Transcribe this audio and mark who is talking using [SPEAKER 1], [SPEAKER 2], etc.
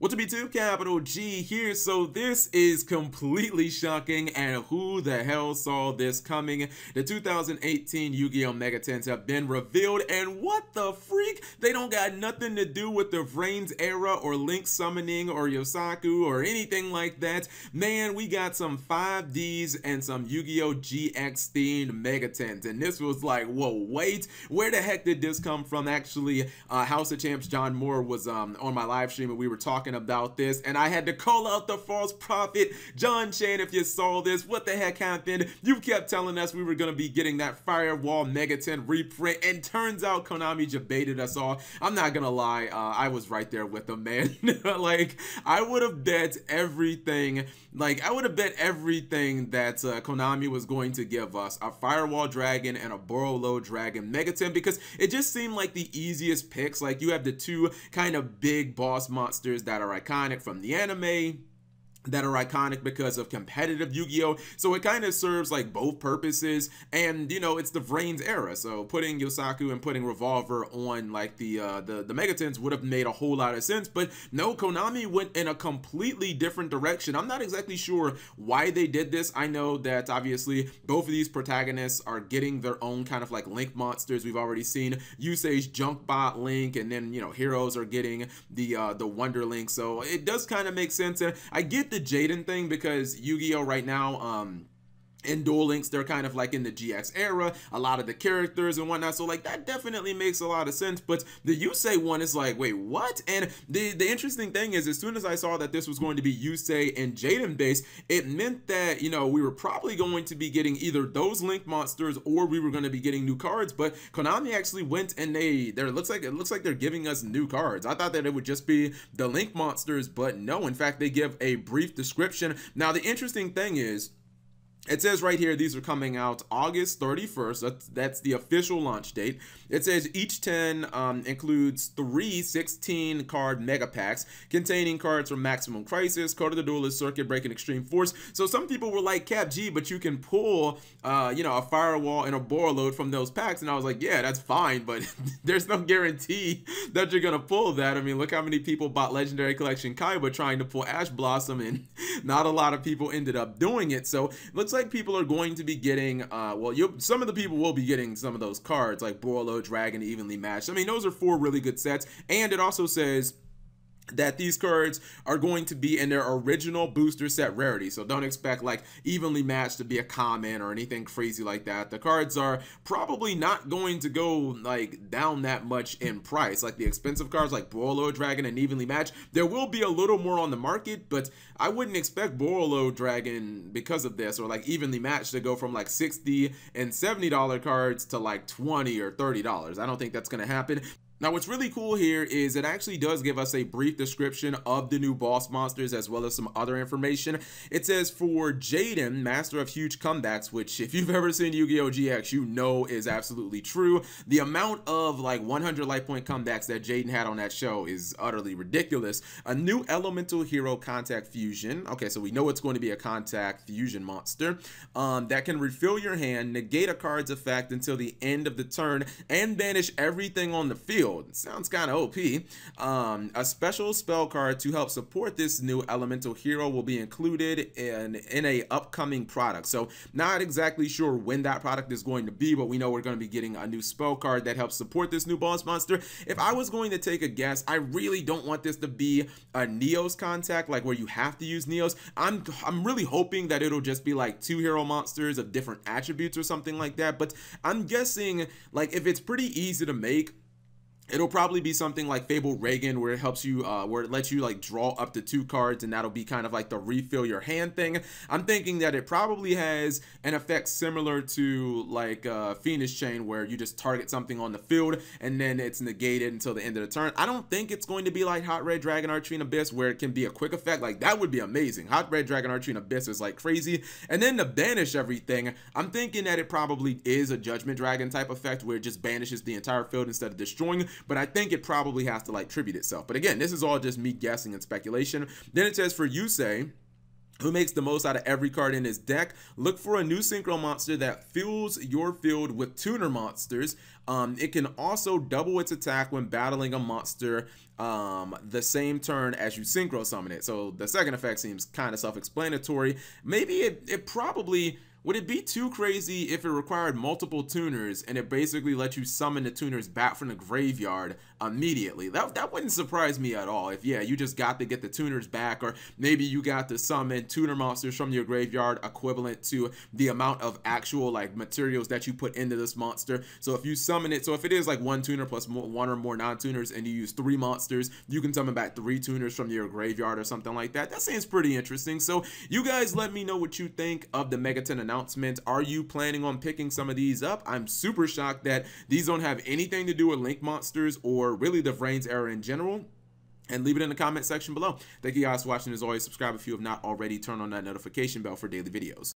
[SPEAKER 1] What's up, YouTube? Capital G here. So this is completely shocking, and who the hell saw this coming? The 2018 Yu-Gi-Oh! Mega Tens have been revealed, and what the freak? They don't got nothing to do with the Vrains era or Link summoning or Yosaku or anything like that. Man, we got some 5Ds and some Yu-Gi-Oh! GX themed Mega Tens, and this was like, whoa, wait, where the heck did this come from? Actually, House of Champs John Moore was on my live stream, and we were talking about this, and I had to call out the false prophet. John Chan, if you saw this, what the heck happened? You kept telling us we were going to be getting that Firewall Mega 10 reprint, and turns out Konami just baited us all. I'm not gonna lie, I was right there with them, man. Like, I would have bet everything, that Konami was going to give us a Firewall Dragon and a Borolo Dragon Mega 10, because it just seemed like the easiest picks. Like, you have the two kind of big boss monsters that are iconic from the anime, that are iconic because of competitive Yu-Gi-Oh! So it kind of serves like both purposes, and you know, it's the Vrains era, so putting Yosaku and putting Revolver on like the Megatens would have made a whole lot of sense. But no, Konami went in a completely different direction. I'm not exactly sure why they did this. I know that obviously both of these protagonists are getting their own kind of like Link monsters. We've already seen Yusei's Junk Bot Link, and then, you know, heroes are getting the Wonder Link, so it does kind of make sense. And I get the Jaden thing because Yu-Gi-Oh! Right now, in Duel Links, they're kind of like in the GX era, a lot of the characters and whatnot, so like that definitely makes a lot of sense. But the Yusei one is like, wait, what? And the interesting thing is, as soon as I saw that this was going to be Yusei and Jaden based, it meant that, you know, we were probably going to be getting either those Link monsters or we were going to be getting new cards. But Konami actually went and it looks like they're giving us new cards. I thought that it would just be the Link monsters, but no, in fact they give a brief description. Now the interesting thing is, it says right here, these are coming out August 31st. That's the official launch date. It says each 10 includes 3 16-card mega packs containing cards from Maximum Crisis, Code of the Duelist, Circuit Breaker, and Extreme Force. So some people were like, Cap G, but you can pull, you know, a Firewall and a Boroload from those packs. And I was like, yeah, that's fine, but there's no guarantee that you're going to pull that. I mean, look how many people bought Legendary Collection Kaiba trying to pull Ash Blossom, and not a lot of people ended up doing it. So looks like people are going to be getting some of the people will be getting some of those cards like Borolo, Dragon, Evenly Matched. I mean, those are 4 really good sets. And it also says that these cards are going to be in their original booster set rarity, so don't expect like Evenly Matched to be a common or anything crazy like that. The cards are probably not going to go like down that much in price. Like the expensive cards like Borolo Dragon and Evenly Matched, there will be a little more on the market, but I wouldn't expect Borolo Dragon, because of this, or like Evenly Matched, to go from like $60 and $70 cards to like $20 or $30. I don't think that's going to happen. Now, what's really cool here is it actually does give us a brief description of the new boss monsters, as well as some other information. It says for Jaden, Master of Huge Comebacks, which if you've ever seen Yu-Gi-Oh! GX, you know is absolutely true. The amount of like 100 life point comebacks that Jaden had on that show is utterly ridiculous. A new elemental hero, Contact Fusion. Okay, so we know it's going to be a Contact Fusion monster that can refill your hand, negate a card's effect until the end of the turn, and banish everything on the field. It sounds kind of OP. A special spell card to help support this new elemental hero will be included in a upcoming product. So not exactly sure when that product is going to be, but we know we're going to be getting a new spell card that helps support this new boss monster. If I was going to take a guess, I really don't want this to be a Neos Contact, like where you have to use Neos. I'm really hoping that it'll just be like 2 hero monsters of different attributes or something like that. But I'm guessing, like, if it's pretty easy to make, it'll probably be something like Fable Reagan, where it helps you, where it lets you like draw up to 2 cards, and that'll be kind of like the refill your hand thing. I'm thinking that it probably has an effect similar to like Phoenix Chain, where you just target something on the field and then it's negated until the end of the turn. I don't think it's going to be like Hot Red Dragon Archery Abyss, where it can be a quick effect. Like, that would be amazing. Hot Red Dragon Archery Abyss is like crazy. And then to banish everything, I'm thinking that it probably is a Judgment Dragon type effect, where it just banishes the entire field instead of destroying. But I think it probably has to like tribute itself. But again, this is all just me guessing and speculation. Then it says for Yusei, who makes the most out of every card in his deck. Look for a new Synchro monster that fills your field with tuner monsters. It can also double its attack when battling a monster the same turn as you Synchro summon it. So the second effect seems kind of self-explanatory. Maybe it probably... Would it be too crazy if it required multiple tuners and it basically let you summon the tuners back from the graveyard immediately? That wouldn't surprise me at all. If, yeah, you just got to get the tuners back, or maybe you got to summon tuner monsters from your graveyard equivalent to the amount of actual like materials that you put into this monster. So if you summon it, so if it is like one tuner plus one or more non-tuners and you use 3 monsters, you can summon back 3 tuners from your graveyard or something like that. That seems pretty interesting. So you guys let me know what you think of the Megaton announcement. Are you planning on picking some of these up? I'm super shocked that these don't have anything to do with Link monsters or really the Vrains era in general. And leave it in the comment section below. Thank you guys for watching. As always, subscribe if you have not already. Turn on that notification bell for daily videos.